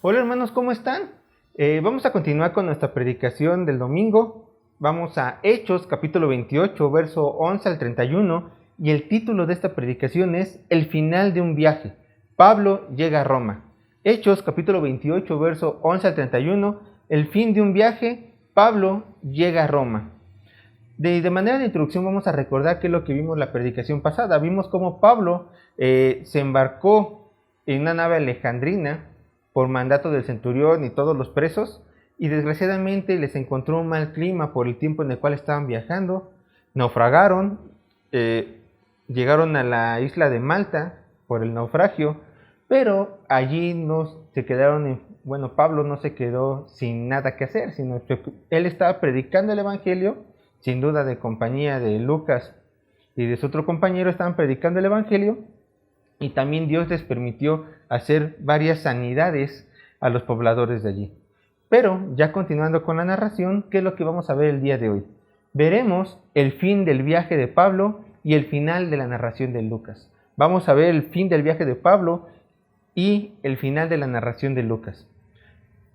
Hola hermanos, ¿cómo están? Vamos a continuar con nuestra predicación del domingo. Vamos a Hechos capítulo 28, verso 11 al 31, y el título de esta predicación es El final de un viaje. Pablo llega a Roma. Hechos capítulo 28, verso 11 al 31, el fin de un viaje, Pablo llega a Roma. De manera de introducción vamos a recordar qué es lo que vimos la predicación pasada. Vimos cómo Pablo se embarcó en una nave alejandrina por mandato del centurión y todos los presos, y desgraciadamente les encontró un mal clima por el tiempo en el cual estaban viajando, naufragaron, llegaron a la isla de Malta por el naufragio, pero allí no se quedaron, Pablo no se quedó sin nada que hacer, sino que él estaba predicando el evangelio, sin duda de compañía de Lucas y de su otro compañero estaban predicando el evangelio, y también Dios les permitió hacer varias sanidades a los pobladores de allí. Pero ya continuando con la narración, ¿qué es lo que vamos a ver el día de hoy? Veremos el fin del viaje de Pablo y el final de la narración de Lucas. Vamos a ver el fin del viaje de Pablo y el final de la narración de Lucas.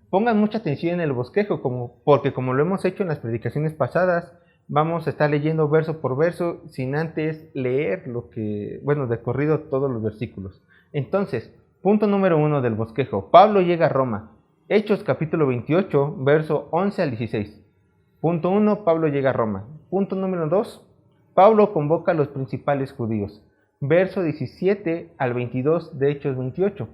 Pongan mucha atención en el bosquejo, porque como lo hemos hecho en las predicaciones pasadas, vamos a estar leyendo verso por verso sin antes leer de corrido todos los versículos. Entonces, punto número 1 del bosquejo. Pablo llega a Roma. Hechos capítulo 28, verso 11 al 16. Punto 1, Pablo llega a Roma. Punto número 2, Pablo convoca a los principales judíos. Verso 17 al 22 de Hechos 28.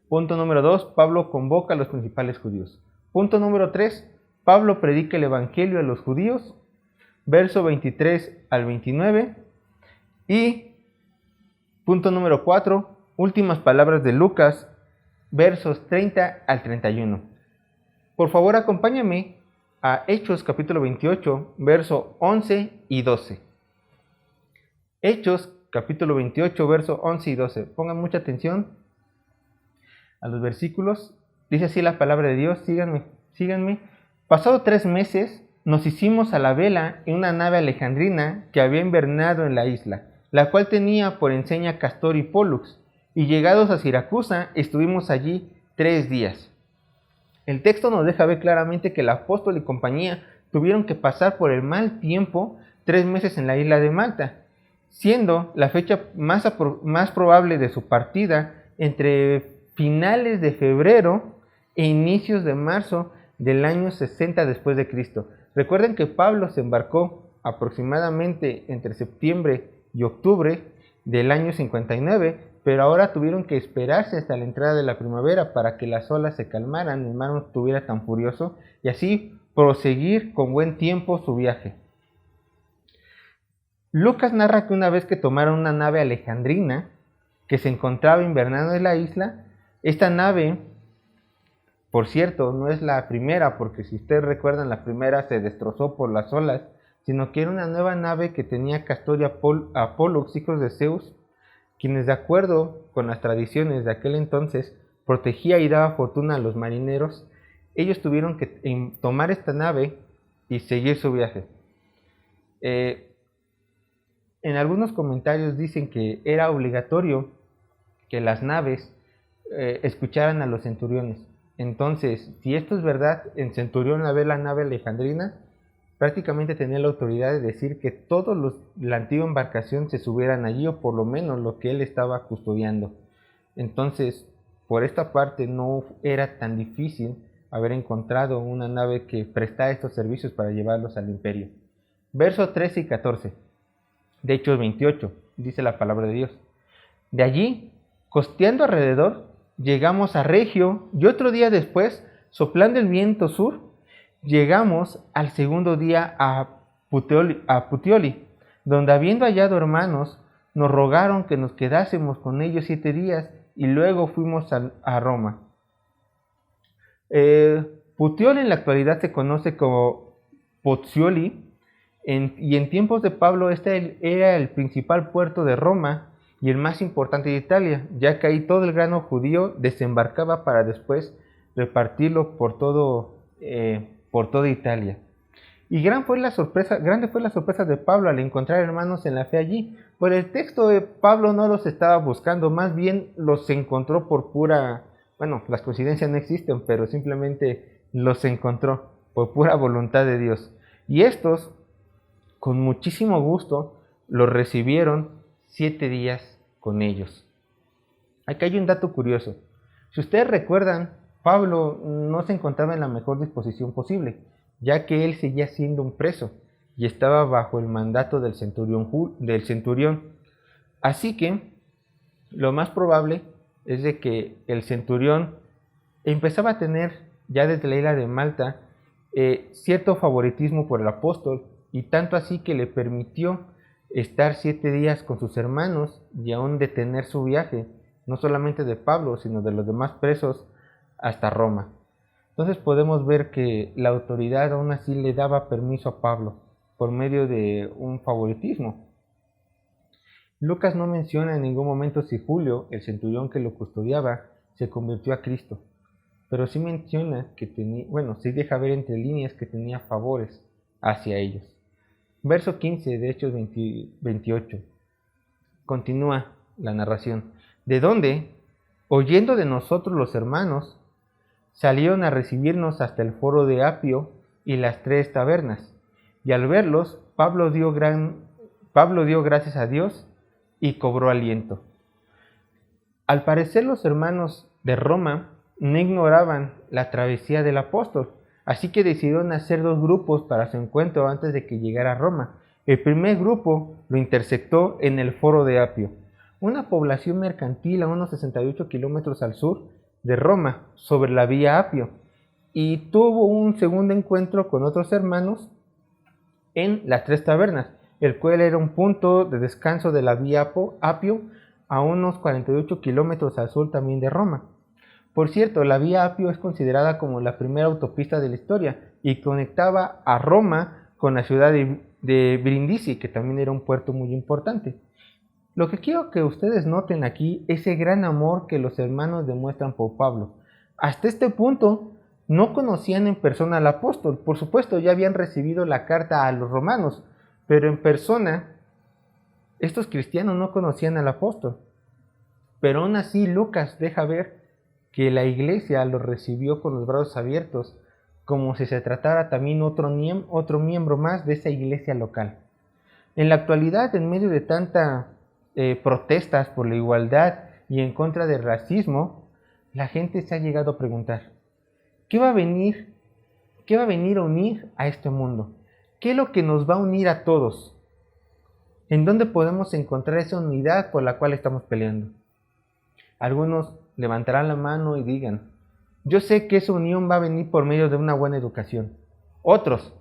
Punto número 2, Pablo convoca a los principales judíos. Punto número 3, Pablo predica el evangelio a los judíos, verso 23 al 29. Y punto número 4, últimas palabras de Lucas, versos 30 al 31. Por favor, acompáñame a Hechos capítulo 28, verso 11 y 12. Hechos capítulo 28, verso 11 y 12. Pongan mucha atención a los versículos. Dice así la palabra de Dios, síganme. Pasado 3 meses, nos hicimos a la vela en una nave alejandrina que había invernado en la isla, la cual tenía por enseña Castor y Pólux, y llegados a Siracusa, estuvimos allí 3 días. El texto nos deja ver claramente que el apóstol y compañía tuvieron que pasar por el mal tiempo 3 meses en la isla de Malta, siendo la fecha más probable de su partida entre finales de febrero e inicios de marzo del año 60 después de Cristo. Recuerden que Pablo se embarcó aproximadamente entre septiembre y octubre del año 59, pero ahora tuvieron que esperarse hasta la entrada de la primavera para que las olas se calmaran, el mar no estuviera tan furioso, y así proseguir con buen tiempo su viaje. Lucas narra que una vez que tomaron una nave alejandrina que se encontraba invernando en la isla, esta nave, por cierto, no es la primera, porque si ustedes recuerdan, la primera se destrozó por las olas, sino que era una nueva nave que tenía Castor y Pólux, hijos de Zeus, quienes de acuerdo con las tradiciones de aquel entonces protegía y daba fortuna a los marineros. Ellos tuvieron que tomar esta nave y seguir su viaje. En algunos comentarios dicen que era obligatorio que las naves escucharan a los centuriones. Entonces, si esto es verdad, el centurión al ver la nave alejandrina prácticamente tenía la autoridad de decir que todos la antigua embarcación se subieran allí, o por lo menos lo que él estaba custodiando. Entonces, por esta parte no era tan difícil haber encontrado una nave que prestara estos servicios para llevarlos al imperio. Versos 13 y 14 de Hechos 28, dice la palabra de Dios. De allí, costeando alrededor, llegamos a Regio, y otro día después, soplando el viento sur, llegamos al segundo día a Puteoli, donde habiendo hallado hermanos, nos rogaron que nos quedásemos con ellos 7 días, y luego fuimos a Roma. Puteoli en la actualidad se conoce como Pozzuoli, y en tiempos de Pablo este era el principal puerto de Roma y el más importante de Italia, ya que ahí todo el grano judío desembarcaba para después repartirlo por toda Italia. Y grande fue la sorpresa de Pablo al encontrar hermanos en la fe allí. Por el texto de Pablo no los estaba buscando, más bien los encontró por pura Bueno, las coincidencias no existen, pero simplemente los encontró por pura voluntad de Dios. Y estos, con muchísimo gusto, los recibieron 7 días con ellos. Aquí hay un dato curioso. Si ustedes recuerdan, Pablo no se encontraba en la mejor disposición posible, ya que él seguía siendo un preso y estaba bajo el mandato del centurión. Así que lo más probable es de que el centurión empezaba a tener ya desde la isla de Malta cierto favoritismo por el apóstol, y tanto así que le permitió estar 7 días con sus hermanos y aún detener su viaje, no solamente de Pablo, sino de los demás presos, hasta Roma. Entonces podemos ver que la autoridad aún así le daba permiso a Pablo por medio de un favoritismo. Lucas no menciona en ningún momento si Julio, el centurión que lo custodiaba, se convirtió a Cristo, pero sí menciona que tenía, sí deja ver entre líneas que tenía favores hacia ellos. Verso 15 de Hechos 28. Continúa la narración. De donde, oyendo de nosotros los hermanos, salieron a recibirnos hasta el foro de Apio y las 3 tabernas. Y al verlos, Pablo dio gracias a Dios y cobró aliento. Al parecer los hermanos de Roma no ignoraban la travesía del apóstol, así que decidieron hacer 2 grupos para su encuentro antes de que llegara a Roma. El primer grupo lo interceptó en el foro de Apio, una población mercantil a unos 68 kilómetros al sur de Roma, sobre la vía Apio, y tuvo un segundo encuentro con otros hermanos en las 3 tabernas, el cual era un punto de descanso de la vía Apio a unos 48 kilómetros al sur también de Roma. Por cierto, la vía Apio es considerada como la primera autopista de la historia y conectaba a Roma con la ciudad de Brindisi, que también era un puerto muy importante. Lo que quiero que ustedes noten aquí es ese gran amor que los hermanos demuestran por Pablo. Hasta este punto no conocían en persona al apóstol. Por supuesto, ya habían recibido la carta a los romanos, pero en persona estos cristianos no conocían al apóstol. Pero aún así Lucas deja ver que la iglesia los recibió con los brazos abiertos, como si se tratara también otro miembro más de esa iglesia local. En la actualidad, en medio de tanta protestas por la igualdad y en contra del racismo, la gente se ha llegado a preguntar, ¿qué va a venir a unir a este mundo? ¿Qué es lo que nos va a unir a todos? ¿En dónde podemos encontrar esa unidad por la cual estamos peleando? Algunos levantarán la mano y digan, yo sé que esa unión va a venir por medio de una buena educación. Otros,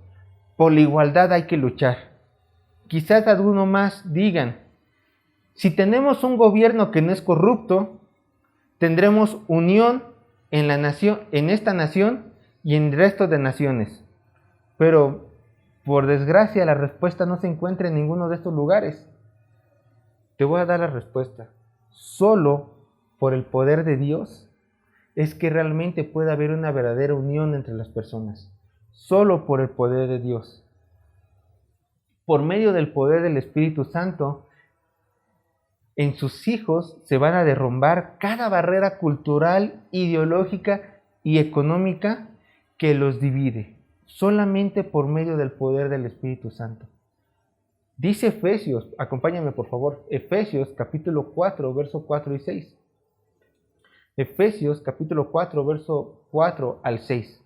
por la igualdad hay que luchar. Quizás algunos más digan, si tenemos un gobierno que no es corrupto, tendremos unión en la nación, en esta nación y en el resto de naciones. Pero, por desgracia, la respuesta no se encuentra en ninguno de estos lugares. Te voy a dar la respuesta. Solo por el poder de Dios es que realmente puede haber una verdadera unión entre las personas. Solo por el poder de Dios. Por medio del poder del Espíritu Santo, en sus hijos se van a derrumbar cada barrera cultural, ideológica y económica que los divide, solamente por medio del poder del Espíritu Santo. Dice Efesios, acompáñame por favor, Efesios capítulo 4, verso 4 y 6. Efesios capítulo 4, verso 4 al 6.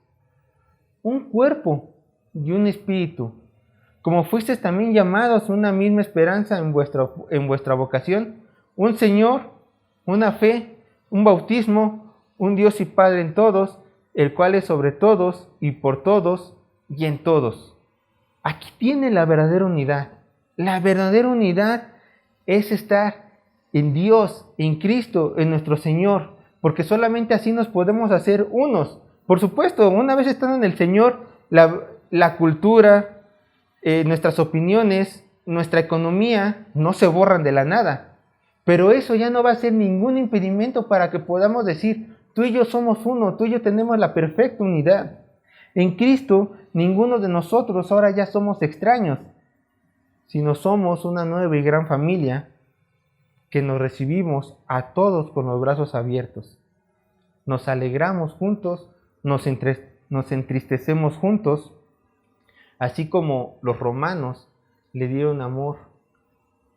Un cuerpo y un espíritu, como fuisteis también llamados a una misma esperanza en vuestra vocación, un Señor, una fe, un bautismo, un Dios y Padre en todos, el cual es sobre todos y por todos y en todos. Aquí tiene la verdadera unidad. La verdadera unidad es estar en Dios, en Cristo, en nuestro Señor, porque solamente así nos podemos hacer unos. Por supuesto, una vez estando en el Señor, la cultura, nuestras opiniones, nuestra economía no se borran de la nada, pero eso ya no va a ser ningún impedimento para que podamos decir, tú y yo somos uno, tú y yo tenemos la perfecta unidad. En Cristo, ninguno de nosotros ahora ya somos extraños, sino somos una nueva y gran familia que nos recibimos a todos con los brazos abiertos. nos alegramos juntos, nos entristecemos juntos, así como los romanos le dieron amor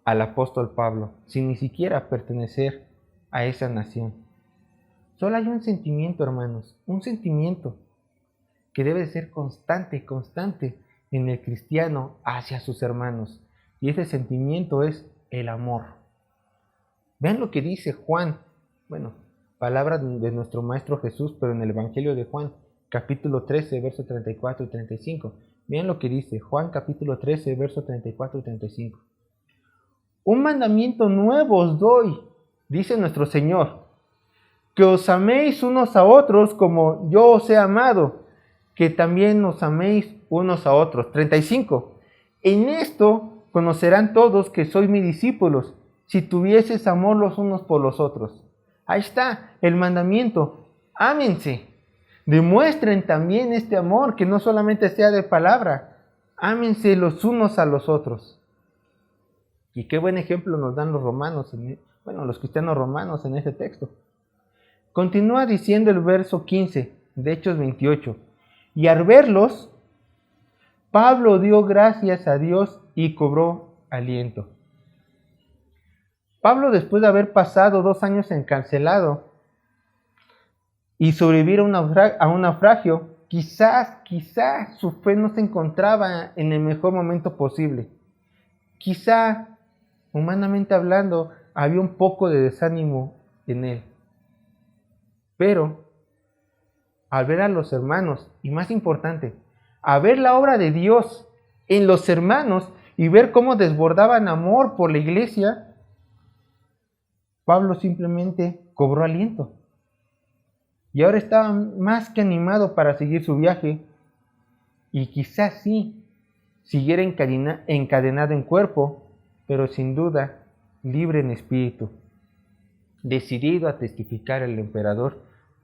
al apóstol Pablo, sin ni siquiera pertenecer a esa nación. Solo hay un sentimiento, hermanos, un sentimiento que debe ser constante en el cristiano hacia sus hermanos. Y ese sentimiento es el amor. Vean lo que dice Juan, palabras de nuestro Maestro Jesús, pero en el Evangelio de Juan, capítulo 13, versos 34 y 35. Vean lo que dice Juan, capítulo 13, versos 34 y 35. Un mandamiento nuevo os doy, dice nuestro Señor, que os améis unos a otros como yo os he amado, que también os améis unos a otros. 35. En esto conocerán todos que sois mis discípulos, si tuvieses amor los unos por los otros. Ahí está el mandamiento. Ámense. Demuestren también este amor, que no solamente sea de palabra. Ámense los unos a los otros. Y qué buen ejemplo nos dan los romanos, los cristianos romanos en este texto. Continúa diciendo el verso 15 de Hechos 28. Y al verlos, Pablo dio gracias a Dios y cobró aliento. Pablo, después de haber pasado 2 años encarcelado y sobrevivir a un naufragio, quizás su fe no se encontraba en el mejor momento posible. Quizá, humanamente hablando, había un poco de desánimo en él. Pero, al ver a los hermanos, y más importante, a ver la obra de Dios en los hermanos y ver cómo desbordaban amor por la iglesia, Pablo simplemente cobró aliento. Y ahora estaba más que animado para seguir su viaje, y quizás sí, siguiera encadenado en cuerpo, pero sin duda libre en espíritu, decidido a testificar al emperador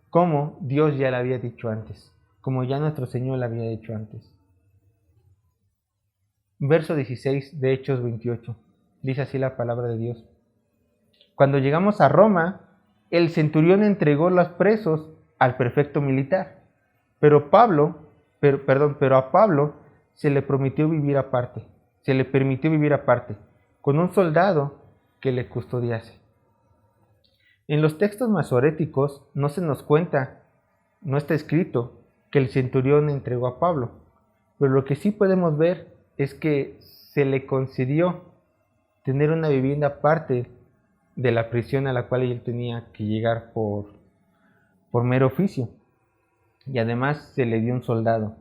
como Dios ya le había dicho antes, como ya nuestro Señor le había dicho antes. Verso 16 de Hechos 28, dice así la palabra de Dios. Cuando llegamos a Roma, el centurión entregó los presos al prefecto militar, pero a Pablo se le permitió vivir aparte, con un soldado que le custodiase. En los textos masoréticos no se nos cuenta, no está escrito que el centurión entregó a Pablo, pero lo que sí podemos ver es que se le concedió tener una vivienda aparte de la prisión a la cual él tenía que llegar por mero oficio, y además se le dio un soldado.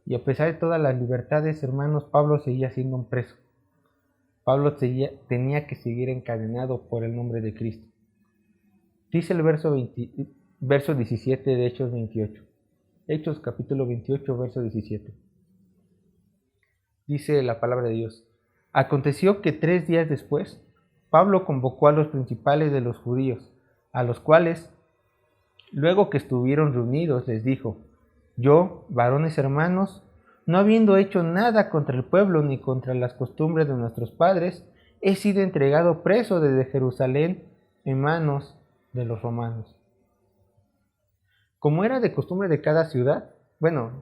Y a pesar de todas las libertades, hermanos, Pablo seguía siendo un preso. Pablo tenía que seguir encadenado por el nombre de Cristo. Dice el verso 17 de Hechos 28. Hechos capítulo 28, verso 17. Dice la palabra de Dios. Aconteció que 3 días después, Pablo convocó a los principales de los judíos, a los cuales, luego que estuvieron reunidos, les dijo: Yo, varones hermanos, no habiendo hecho nada contra el pueblo ni contra las costumbres de nuestros padres, he sido entregado preso desde Jerusalén en manos de los romanos. Como era de costumbre de cada ciudad,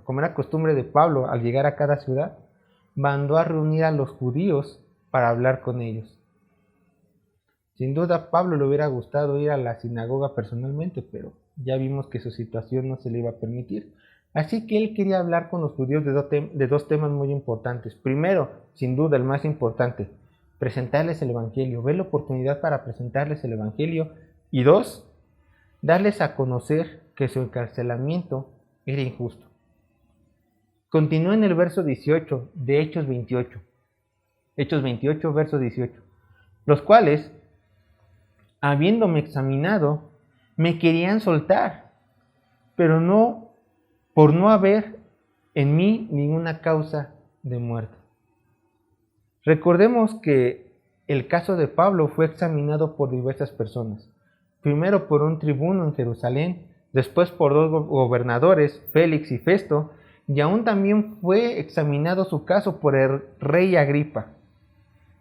como era costumbre de Pablo al llegar a cada ciudad, mandó a reunir a los judíos para hablar con ellos. Sin duda a Pablo le hubiera gustado ir a la sinagoga personalmente, pero ya vimos que su situación no se le iba a permitir. Así que él quería hablar con los judíos de 2 temas muy importantes. Primero, sin duda el más importante, presentarles el Evangelio, ver la oportunidad para presentarles el Evangelio. Y 2, darles a conocer que su encarcelamiento era injusto. Continúa en el verso 18 de Hechos 28. Hechos 28, verso 18. Los cuales, habiéndome examinado, me querían soltar, pero por no haber en mí ninguna causa de muerte. Recordemos que el caso de Pablo fue examinado por diversas personas. Primero por un tribuno en Jerusalén, después por 2 gobernadores, Félix y Festo, y aún también fue examinado su caso por el rey Agripa.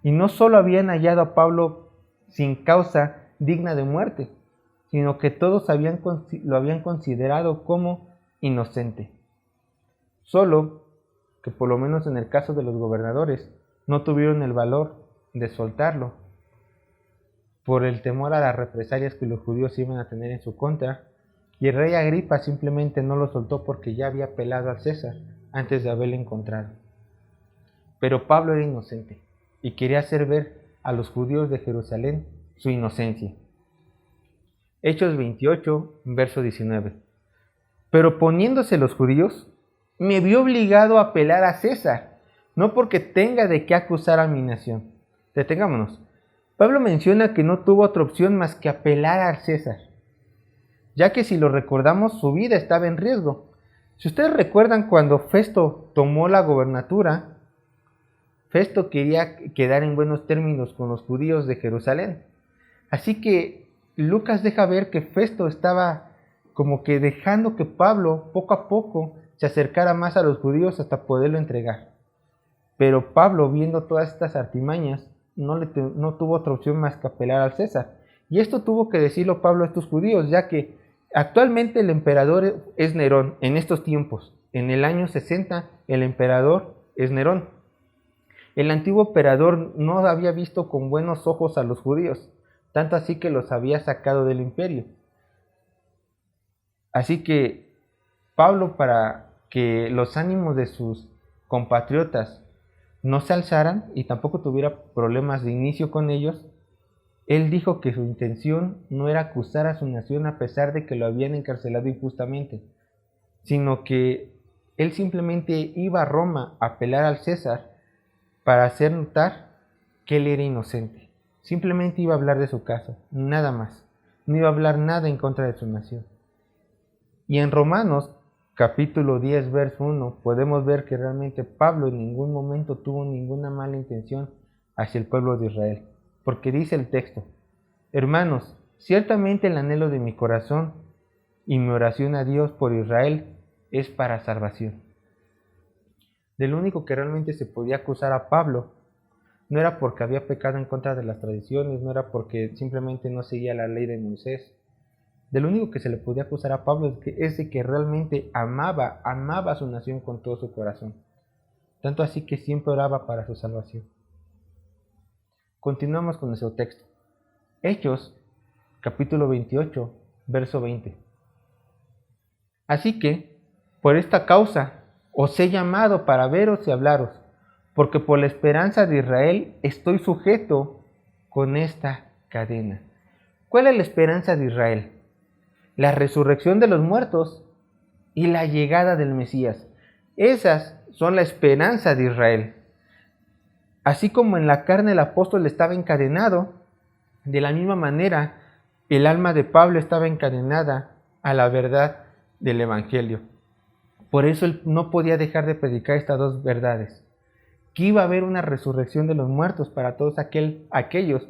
Y no solo habían hallado a Pablo sin causa digna de muerte, sino que todos lo habían considerado como inocente. Solo que por lo menos en el caso de los gobernadores, no tuvieron el valor de soltarlo por el temor a las represalias que los judíos iban a tener en su contra, y el rey Agripa simplemente no lo soltó porque ya había apelado al César antes de haberlo encontrado. Pero Pablo era inocente y quería hacer ver a los judíos de Jerusalén su inocencia. Hechos 28, verso 19. Pero poniéndose los judíos, me vio obligado a apelar a César, no porque tenga de qué acusar a mi nación. Detengámonos. Pablo menciona que no tuvo otra opción más que apelar a César, ya que si lo recordamos, su vida estaba en riesgo. Si ustedes recuerdan cuando Festo tomó la gobernatura, Festo quería quedar en buenos términos con los judíos de Jerusalén. Así que Lucas deja ver que Festo estaba como que dejando que Pablo poco a poco se acercara más a los judíos hasta poderlo entregar. Pero Pablo, viendo todas estas artimañas, no tuvo otra opción más que apelar al César. Y esto tuvo que decirlo Pablo a estos judíos, ya que actualmente el emperador es Nerón en estos tiempos. En el año 60 el emperador es Nerón. El antiguo emperador no había visto con buenos ojos a los judíos, tanto así que los había sacado del imperio. Así que Pablo, para que los ánimos de sus compatriotas no se alzaran y tampoco tuviera problemas de inicio con ellos, él dijo que su intención no era acusar a su nación a pesar de que lo habían encarcelado injustamente, sino que él simplemente iba a Roma a apelar al César para hacer notar que él era inocente. Simplemente iba a hablar de su caso, nada más. No iba a hablar nada en contra de su nación. Y en Romanos capítulo 10, verso 1, podemos ver que realmente Pablo en ningún momento tuvo ninguna mala intención hacia el pueblo de Israel. Porque dice el texto: hermanos, ciertamente el anhelo de mi corazón y mi oración a Dios por Israel es para salvación. Del único que realmente se podía acusar a Pablo no era porque había pecado en contra de las tradiciones, no era porque simplemente no seguía la ley de Moisés. Del único que se le podía acusar a Pablo es de que realmente amaba a su nación con todo su corazón. Tanto así que siempre oraba para su salvación. Continuamos con nuestro texto. Hechos, capítulo 28, verso 20. Así que, por esta causa, os he llamado para veros y hablaros, porque por la esperanza de Israel estoy sujeto con esta cadena. ¿Cuál es la esperanza de Israel? La resurrección de los muertos y la llegada del Mesías. Esas son la esperanza de Israel. Así como en la carne el apóstol estaba encadenado, de la misma manera el alma de Pablo estaba encadenada a la verdad del Evangelio. Por eso él no podía dejar de predicar estas dos verdades: que iba a haber una resurrección de los muertos para todos aquellos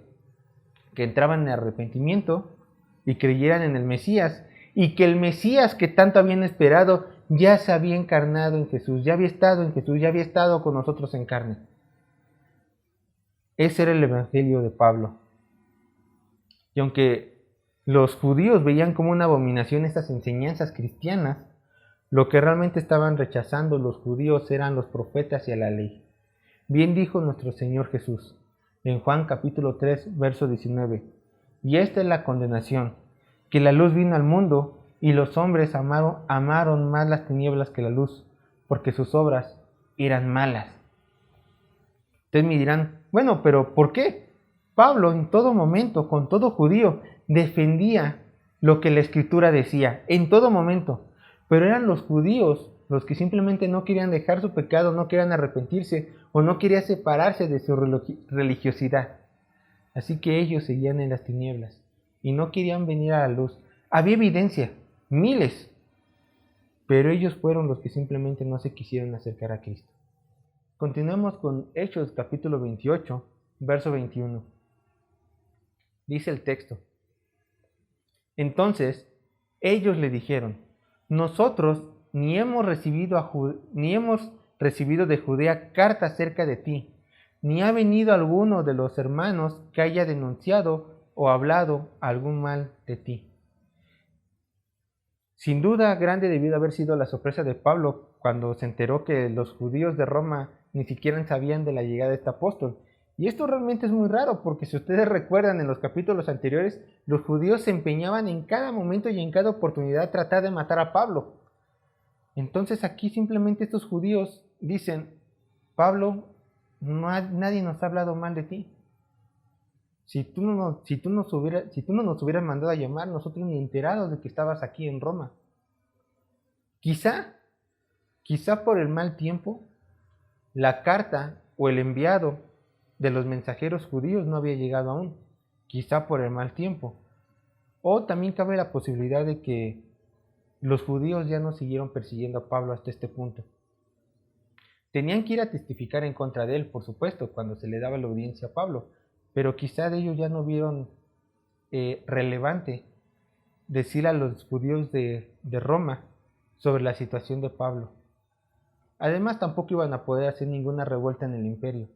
que entraban en arrepentimiento y creyeran en el Mesías, y que el Mesías que tanto habían esperado ya se había encarnado en Jesús, ya había estado en Jesús, ya había estado con nosotros en carne. Ese era el Evangelio de Pablo. Y aunque los judíos veían como una abominación estas enseñanzas cristianas, lo que realmente estaban rechazando los judíos eran los profetas y a la ley. Bien dijo nuestro Señor Jesús en Juan capítulo 3, verso 19: y esta es la condenación, que la luz vino al mundo, y los hombres amaron más las tinieblas que la luz, porque sus obras eran malas. Ustedes me dirán, bueno, pero ¿por qué? Pablo en todo momento, con todo judío, defendía lo que la Escritura decía, en todo momento. Pero eran los judíos los que simplemente no querían dejar su pecado, no querían arrepentirse o no querían separarse de su religiosidad. Así que ellos seguían en las tinieblas y no querían venir a la luz. Había evidencia, miles, pero ellos fueron los que simplemente no se quisieron acercar a Cristo. Continuemos con Hechos capítulo 28, verso 21. Dice el texto: entonces ellos le dijeron: nosotros ni hemos recibido de Judea carta acerca de ti, ni ha venido alguno de los hermanos que haya denunciado o hablado algún mal de ti. Sin duda, grande debió de haber sido la sorpresa de Pablo cuando se enteró que los judíos de Roma ni siquiera sabían de la llegada de este apóstol. Y esto realmente es muy raro, porque si ustedes recuerdan en los capítulos anteriores, los judíos se empeñaban en cada momento y en cada oportunidad a tratar de matar a Pablo. Entonces aquí simplemente estos judíos dicen: Pablo, nadie nos ha hablado mal de ti. Si tú no nos hubieras mandado a llamar, nosotros ni enterados de que estabas aquí en Roma. Quizá por el mal tiempo, la carta o el enviado de los mensajeros judíos no había llegado aún. Quizá por el mal tiempo. O también cabe la posibilidad de que los judíos ya no siguieron persiguiendo a Pablo hasta este punto. Tenían que ir a testificar en contra de él, por supuesto, cuando se le daba la audiencia a Pablo, pero quizá de ellos ya no vieron relevante decir a los judíos de Roma sobre la situación de Pablo. Además, tampoco iban a poder hacer ninguna revuelta en el imperio.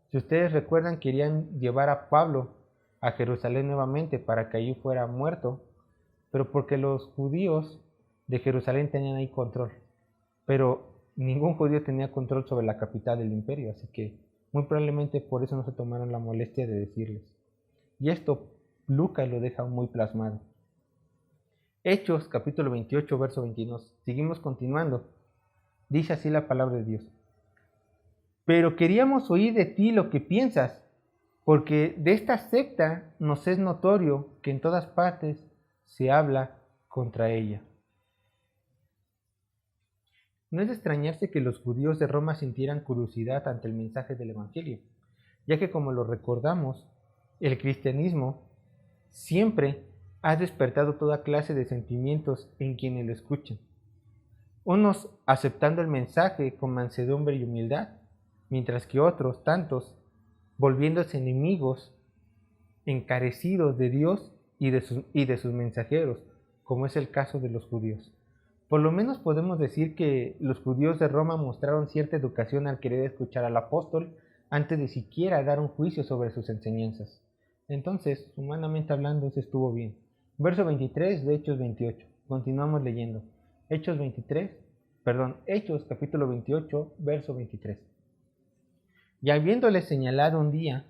Si ustedes recuerdan, querían llevar a Pablo a Jerusalén nuevamente para que allí fuera muerto, pero porque los judíos de Jerusalén tenían ahí control. Pero ningún judío tenía control sobre la capital del imperio, así que muy probablemente por eso no se tomaron la molestia de decirles. Y esto Lucas lo deja muy plasmado. Hechos, capítulo 28, verso 22. Seguimos continuando. Dice así la palabra de Dios: pero queríamos oír de ti lo que piensas, porque de esta secta nos es notorio que en todas partes se habla contra ella. No es de extrañarse que los judíos de Roma sintieran curiosidad ante el mensaje del Evangelio, ya que, como lo recordamos, el cristianismo siempre ha despertado toda clase de sentimientos en quienes lo escuchan. Unos aceptando el mensaje con mansedumbre y humildad, mientras que otros tantos volviéndose enemigos encarecidos de Dios y de sus mensajeros, como es el caso de los judíos. Por lo menos podemos decir que los judíos de Roma mostraron cierta educación al querer escuchar al apóstol antes de siquiera dar un juicio sobre sus enseñanzas. Entonces, humanamente hablando, eso estuvo bien. Verso 23 de Hechos 28. Continuamos leyendo. Hechos capítulo 28, verso 23. Y habiéndole señalado un día,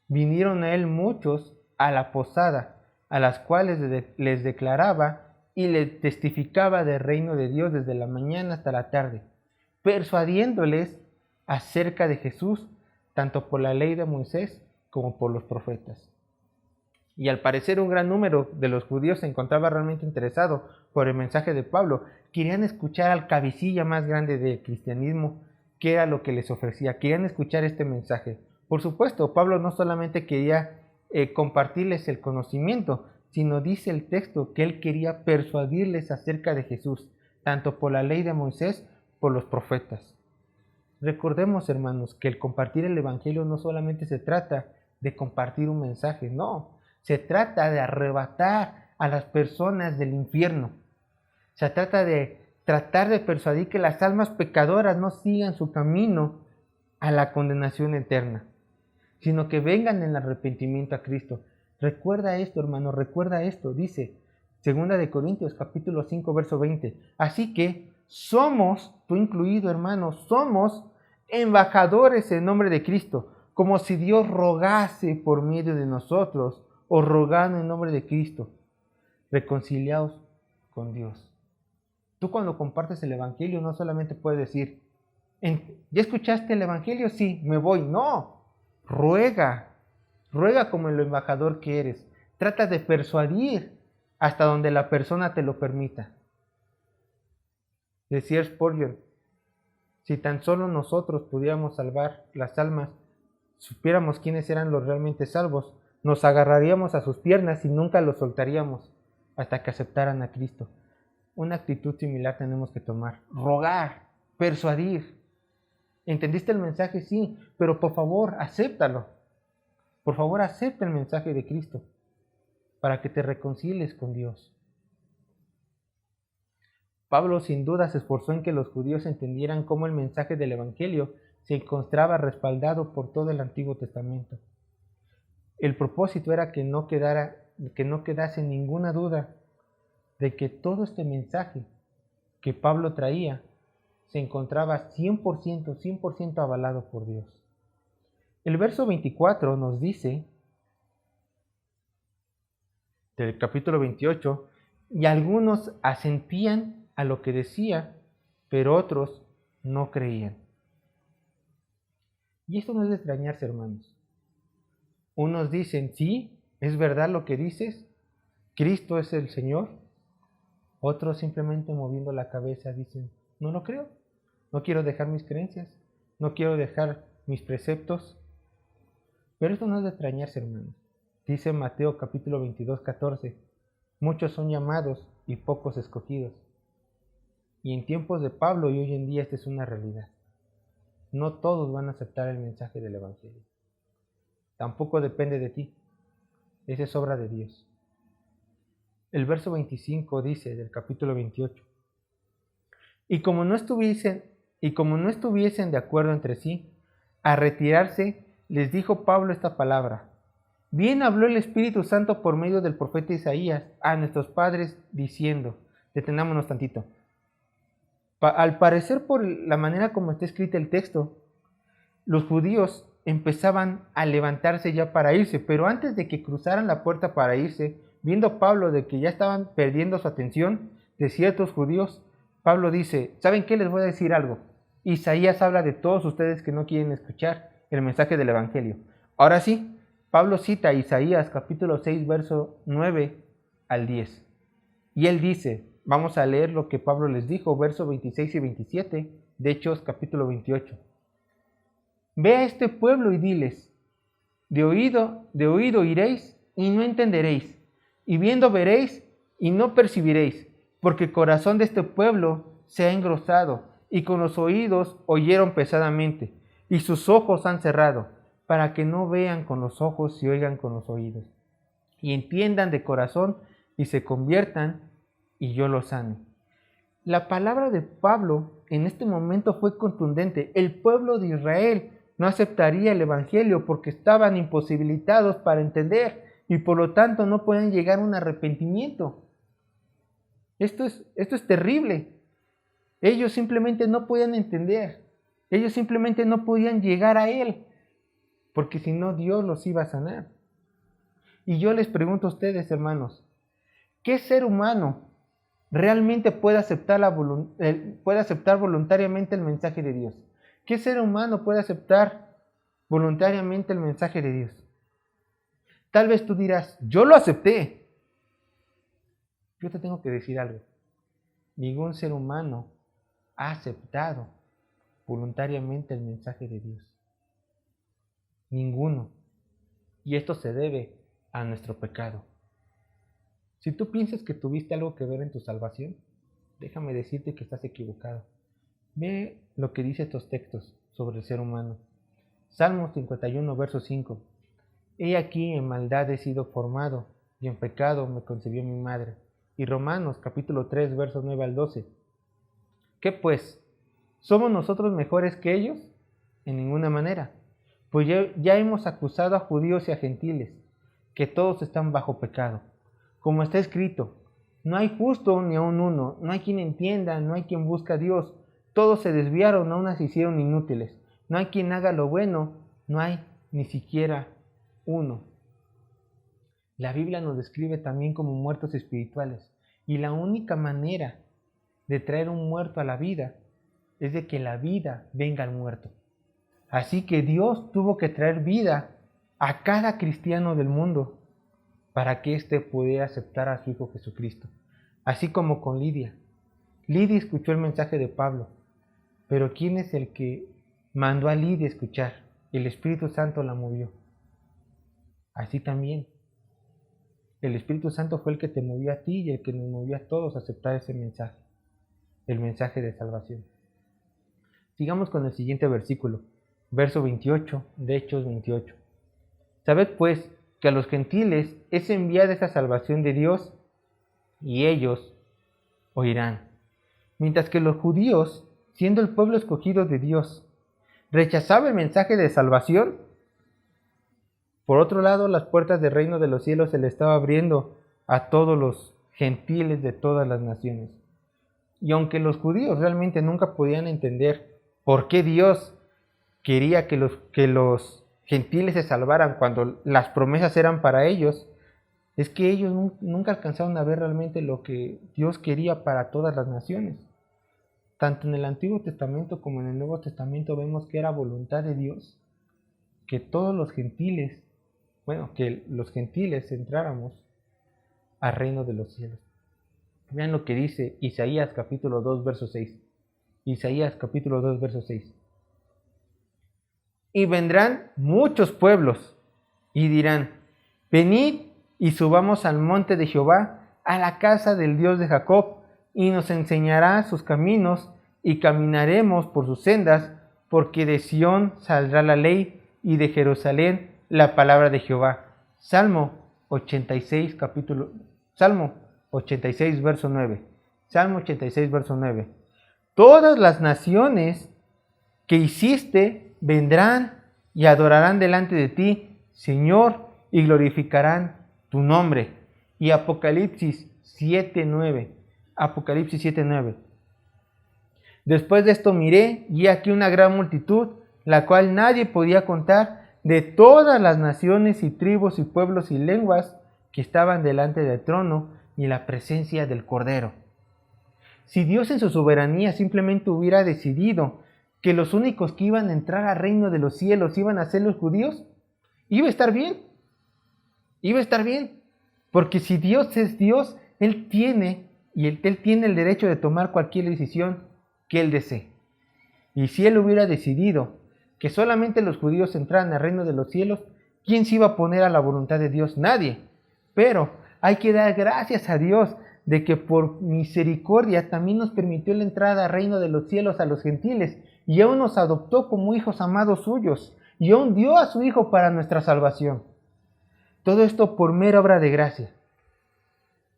vinieron a él muchos a la posada, a las cuales les declaraba y les testificaba del reino de Dios desde la mañana hasta la tarde, persuadiéndoles acerca de Jesús, tanto por la ley de Moisés como por los profetas. Y al parecer un gran número de los judíos se encontraba realmente interesado por el mensaje de Pablo. Querían escuchar al cabecilla más grande del cristianismo, qué era lo que les ofrecía. Querían escuchar este mensaje. Por supuesto, Pablo no solamente quería compartirles el conocimiento, sino dice el texto que él quería persuadirles acerca de Jesús, tanto por la ley de Moisés, por los profetas. Recordemos, hermanos, que el compartir el evangelio no solamente se trata de compartir un mensaje, no, se trata de arrebatar a las personas del infierno. Se trata de tratar de persuadir que las almas pecadoras no sigan su camino a la condenación eterna, sino que vengan en el arrepentimiento a Cristo. Recuerda esto, hermano, recuerda esto. Dice 2 Corintios capítulo 5, verso 20. Así que somos, tú incluido, hermano, somos embajadores en nombre de Cristo, como si Dios rogase por medio de nosotros, o rogando en nombre de Cristo, reconciliados con Dios. Tú, cuando compartes el evangelio, no solamente puedes decir: ¿ya escuchaste el evangelio? Sí, me voy. No, ruega como el embajador que eres. Trata de persuadir hasta donde la persona te lo permita. Decía Spurgeon: si tan solo nosotros pudiéramos salvar las almas, supiéramos quiénes eran los realmente salvos, nos agarraríamos a sus piernas y nunca los soltaríamos hasta que aceptaran a Cristo. Una actitud similar tenemos que tomar: rogar, persuadir. ¿Entendiste el mensaje? Sí, pero por favor, acéptalo. Por favor, acepta el mensaje de Cristo para que te reconcilies con Dios. Pablo sin duda se esforzó en que los judíos entendieran cómo el mensaje del Evangelio se encontraba respaldado por todo el Antiguo Testamento. El propósito era que no quedase ninguna duda de que todo este mensaje que Pablo traía se encontraba 100% avalado por Dios. El verso 24 nos dice, del capítulo 28, y algunos asentían a lo que decía, pero otros no creían. Y esto no es de extrañarse, hermanos. Unos dicen, sí, es verdad lo que dices, Cristo es el Señor. Otros simplemente moviendo la cabeza dicen, no lo creo, no quiero dejar mis creencias, no quiero dejar mis preceptos. Pero esto no es de extrañarse, hermanos. Dice Mateo capítulo 22, 14, muchos son llamados y pocos escogidos. Y en tiempos de Pablo y hoy en día esta es una realidad. No todos van a aceptar el mensaje del Evangelio. Tampoco depende de ti. Esa es obra de Dios. El verso 25 dice del capítulo 28. Y como no estuviesen de acuerdo entre sí, a retirarse les dijo Pablo esta palabra. Bien habló el Espíritu Santo por medio del profeta Isaías a nuestros padres diciendo, detenámonos tantito. Al parecer, por la manera como está escrito el texto, los judíos empezaban a levantarse ya para irse, pero antes de que cruzaran la puerta para irse, viendo Pablo de que ya estaban perdiendo su atención de ciertos judíos, Pablo dice, ¿saben qué? Les voy a decir algo. Isaías habla de todos ustedes que no quieren escuchar el mensaje del Evangelio. Ahora sí, Pablo cita Isaías capítulo 6, verso 9 al 10. Y él dice, vamos a leer lo que Pablo les dijo, versos 26 y 27 de Hechos capítulo 28. Ve a este pueblo y diles, de oído iréis y no entenderéis, y viendo veréis y no percibiréis, porque el corazón de este pueblo se ha engrosado, y con los oídos oyeron pesadamente, y sus ojos han cerrado, para que no vean con los ojos y oigan con los oídos, y entiendan de corazón y se conviertan, y yo los sane. La palabra de Pablo en este momento fue contundente. El pueblo de Israel no aceptaría el Evangelio porque estaban imposibilitados para entender y por lo tanto no pueden llegar a un arrepentimiento. Esto es terrible. Ellos simplemente no podían entender. Ellos simplemente no podían llegar a Él porque si no Dios los iba a sanar. Y yo les pregunto a ustedes, hermanos, ¿qué ser humano realmente puede aceptar voluntariamente el mensaje de Dios? ¿Qué ser humano puede aceptar voluntariamente el mensaje de Dios? Tal vez tú dirás, yo lo acepté. Yo te tengo que decir algo. Ningún ser humano ha aceptado voluntariamente el mensaje de Dios. Ninguno. Y esto se debe a nuestro pecado. Si tú piensas que tuviste algo que ver en tu salvación, déjame decirte que estás equivocado. Ve lo que dice estos textos sobre el ser humano. Salmo 51, verso 5. He aquí en maldad he sido formado, y en pecado me concibió mi madre. Y Romanos capítulo 3, versos 9 al 12. ¿Qué pues? ¿Somos nosotros mejores que ellos? En ninguna manera. Pues ya hemos acusado a judíos y a gentiles, que todos están bajo pecado. Como está escrito, no hay justo ni aun uno, no hay quien entienda, no hay quien busque a Dios. Todos se desviaron, aún se hicieron inútiles. No hay quien haga lo bueno, no hay ni siquiera uno. La Biblia nos describe también como muertos espirituales. Y la única manera de traer un muerto a la vida es de que la vida venga al muerto. Así que Dios tuvo que traer vida a cada cristiano del mundo para que éste pudiera aceptar a su Hijo Jesucristo. Así como con Lidia. Lidia escuchó el mensaje de Pablo, pero ¿quién es el que mandó a Lidia a escuchar? El Espíritu Santo la movió. Así también, el Espíritu Santo fue el que te movió a ti y el que nos movió a todos a aceptar ese mensaje, el mensaje de salvación. Sigamos con el siguiente versículo, verso 28 de Hechos 28. Sabed pues que a los gentiles es enviada esa salvación de Dios y ellos oirán. Mientras que los judíos, siendo el pueblo escogido de Dios, rechazaban el mensaje de salvación, por otro lado las puertas del reino de los cielos se le estaba abriendo a todos los gentiles de todas las naciones. Y aunque los judíos realmente nunca podían entender por qué Dios quería que los gentiles se salvaran cuando las promesas eran para ellos, es que ellos nunca alcanzaron a ver realmente lo que Dios quería para todas las naciones. Tanto en el Antiguo Testamento como en el Nuevo Testamento vemos que era voluntad de Dios que todos los gentiles, que los gentiles entráramos al reino de los cielos. Vean lo que dice Isaías capítulo 2, verso 6. Isaías capítulo 2, verso 6. Y vendrán muchos pueblos y dirán, venid y subamos al monte de Jehová, a la casa del Dios de Jacob, y nos enseñará sus caminos, y caminaremos por sus sendas, porque de Sión saldrá la ley, y de Jerusalén la palabra de Jehová. Salmo 86, Salmo 86, verso 9. Salmo 86, verso 9. Todas las naciones que hiciste vendrán y adorarán delante de ti, Señor, y glorificarán tu nombre. Y Apocalipsis 7:9. Apocalipsis 7:9. Después de esto miré, y aquí una gran multitud, la cual nadie podía contar, de todas las naciones y tribus y pueblos y lenguas que estaban delante del trono y en la presencia del Cordero. Si Dios en su soberanía simplemente hubiera decidido que los únicos que iban a entrar al reino de los cielos iban a ser los judíos, iba a estar bien. Iba a estar bien. Porque si Dios es Dios, Él tiene el derecho de tomar cualquier decisión que Él desee. Y si Él hubiera decidido que solamente los judíos entraran al reino de los cielos, ¿quién se iba a poner a la voluntad de Dios? Nadie. Pero hay que dar gracias a Dios de que por misericordia también nos permitió la entrada al reino de los cielos a los gentiles, y aún nos adoptó como hijos amados suyos, y aún dio a su Hijo para nuestra salvación. Todo esto por mera obra de gracia.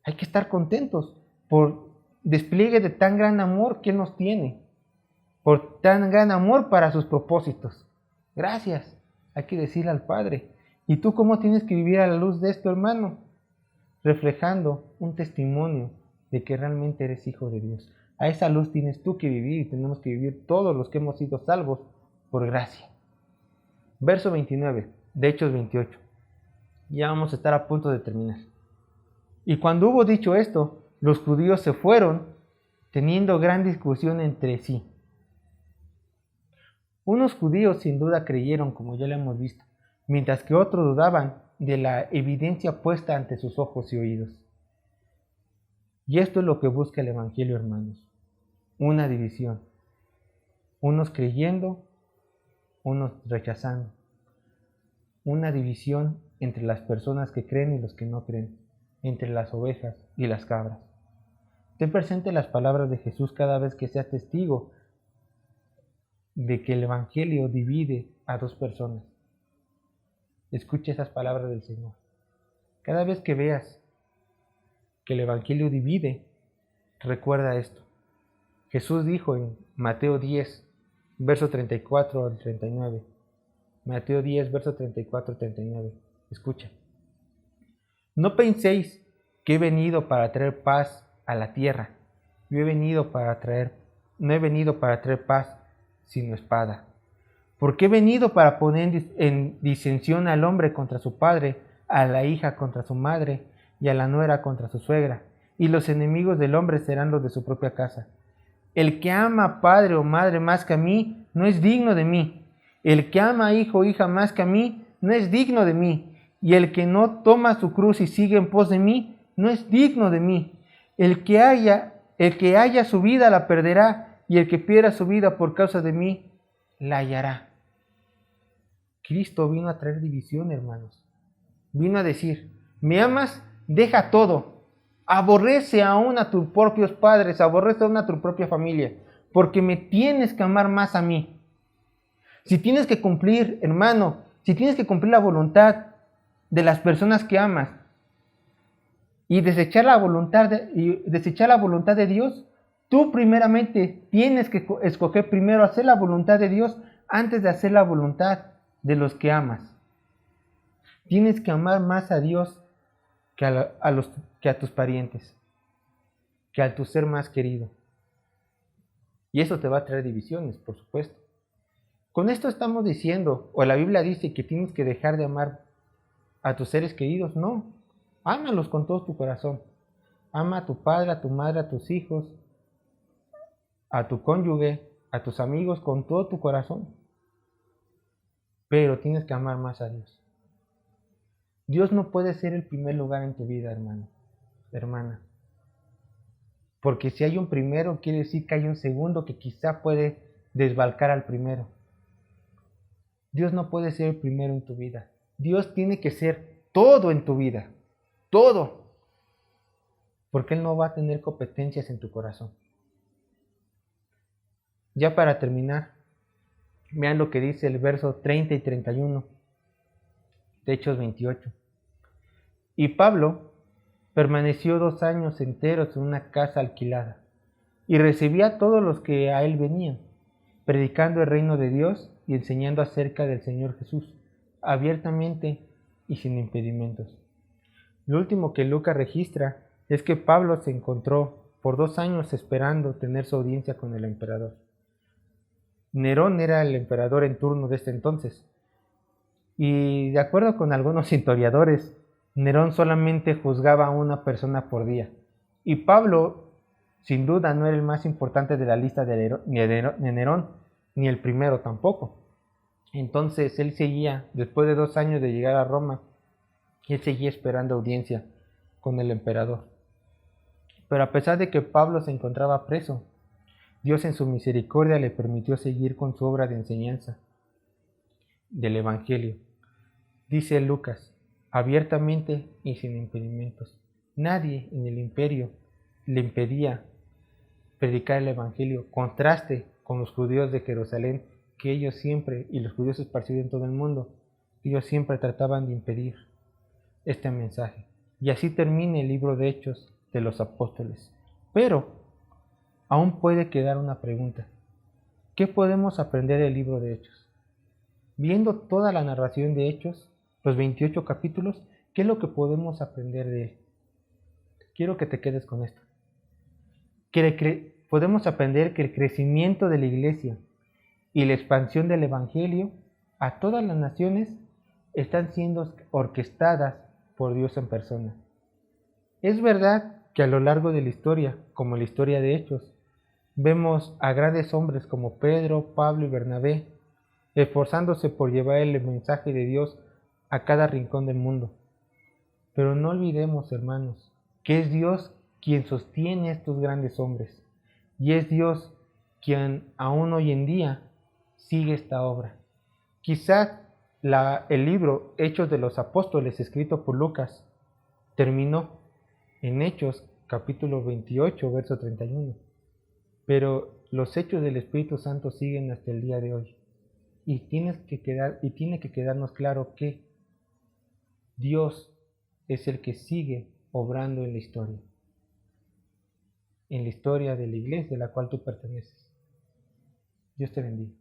Hay que estar contentos por despliegue de tan gran amor que Él nos tiene, por tan gran amor para sus propósitos. Gracias, hay que decirle al Padre. ¿Y tú cómo tienes que vivir a la luz de esto, hermano? Reflejando un testimonio de que realmente eres hijo de Dios. A esa luz tienes tú que vivir, y tenemos que vivir todos los que hemos sido salvos por gracia. Verso 29 de Hechos 28. Ya vamos a estar a punto de terminar. Y cuando hubo dicho esto, los judíos se fueron, teniendo gran discusión entre sí. Unos judíos sin duda creyeron, como ya lo hemos visto, mientras que otros dudaban de la evidencia puesta ante sus ojos y oídos. Y esto es lo que busca el Evangelio, hermanos. Una división. Unos creyendo, unos rechazando. Una división entre las personas que creen y los que no creen, entre las ovejas y las cabras. Ten presente las palabras de Jesús cada vez que seas testigo de que el Evangelio divide a dos personas. Escucha esas palabras del Señor. Cada vez que veas que el Evangelio divide, recuerda esto. Jesús dijo en Mateo 10, verso 34 al 39. Mateo 10, verso 34 al 39. Escucha. No penséis que he venido para traer paz a la tierra. No he venido para traer paz, sino espada. Porque he venido para poner en disensión al hombre contra su padre, a la hija contra su madre, y a la nuera contra su suegra, y los enemigos del hombre serán los de su propia casa. El que ama a padre o madre más que a mí, no es digno de mí. El que ama a hijo o hija más que a mí, no es digno de mí. Y el que no toma su cruz y sigue en pos de mí, no es digno de mí. El que haya su vida la perderá, y el que pierda su vida por causa de mí, la hallará. Cristo vino a traer división, hermanos. Vino a decir, ¿me amas? Deja todo. Aborrece aún a tus propios padres, aborrece aún a tu propia familia, porque me tienes que amar más a mí. Si tienes que cumplir, hermano, si tienes que cumplir la voluntad de las personas que amas y desechar la voluntad de Dios, tú primeramente tienes que escoger primero hacer la voluntad de Dios antes de hacer la voluntad de los que amas. Tienes que amar más a Dios que a tus parientes. que a tu ser más querido. Y eso te va a traer divisiones, por supuesto. Con esto estamos diciendo, o la Biblia dice que tienes que dejar de amar a tus seres queridos. No, ámalos con todo tu corazón. Ama a tu padre, a tu madre, a tus hijos, a tu cónyuge, a tus amigos con todo tu corazón. Pero tienes que amar más a Dios. Dios no puede ser el primer lugar en tu vida, hermano, hermana. Porque si hay un primero, quiere decir que hay un segundo que quizá puede desbalcar al primero. Dios no puede ser el primero en tu vida. Dios tiene que ser todo en tu vida. Todo. Porque Él no va a tener competencias en tu corazón. Ya para terminar, vean lo que dice el verso 30 y 31 de Hechos 28. Y Pablo permaneció 2 años enteros en una casa alquilada y recibía a todos los que a él venían, predicando el reino de Dios y enseñando acerca del Señor Jesús, abiertamente y sin impedimentos. Lo último que Lucas registra es que Pablo se encontró por 2 años esperando tener su audiencia con el emperador. Nerón era el emperador en turno de este entonces, y de acuerdo con algunos historiadores, Nerón solamente juzgaba a una persona por día, y Pablo sin duda no era el más importante de la lista de Nerón, ni el primero tampoco. Entonces él seguía, después de 2 años de llegar a Roma, él seguía esperando audiencia con el emperador. Pero a pesar de que Pablo se encontraba preso, Dios en su misericordia le permitió seguir con su obra de enseñanza del Evangelio. Dice Lucas, abiertamente y sin impedimentos. Nadie en el imperio le impedía predicar el Evangelio, contraste con los judíos de Jerusalén, que ellos siempre, y los judíos esparcidos en todo el mundo, ellos siempre trataban de impedir este mensaje. Y así termina el libro de Hechos de los Apóstoles. Pero aún puede quedar una pregunta. ¿Qué podemos aprender del libro de Hechos? Viendo toda la narración de Hechos, los 28 capítulos, ¿qué es lo que podemos aprender de él? Quiero que te quedes con esto. Podemos aprender que el crecimiento de la iglesia y la expansión del Evangelio a todas las naciones están siendo orquestadas por Dios en persona. Es verdad que a lo largo de la historia, como la historia de Hechos, vemos a grandes hombres como Pedro, Pablo y Bernabé esforzándose por llevar el mensaje de Dios a cada rincón del mundo. Pero no olvidemos, hermanos, que es Dios quien sostiene a estos grandes hombres, y es Dios quien aún hoy en día sigue esta obra. Quizás el libro Hechos de los Apóstoles, escrito por Lucas, terminó en Hechos capítulo 28, verso 31, pero los hechos del Espíritu Santo siguen hasta el día de hoy. Y tiene que quedarnos claro que Dios es el que sigue obrando en la historia de la iglesia a la cual tú perteneces. Dios te bendiga.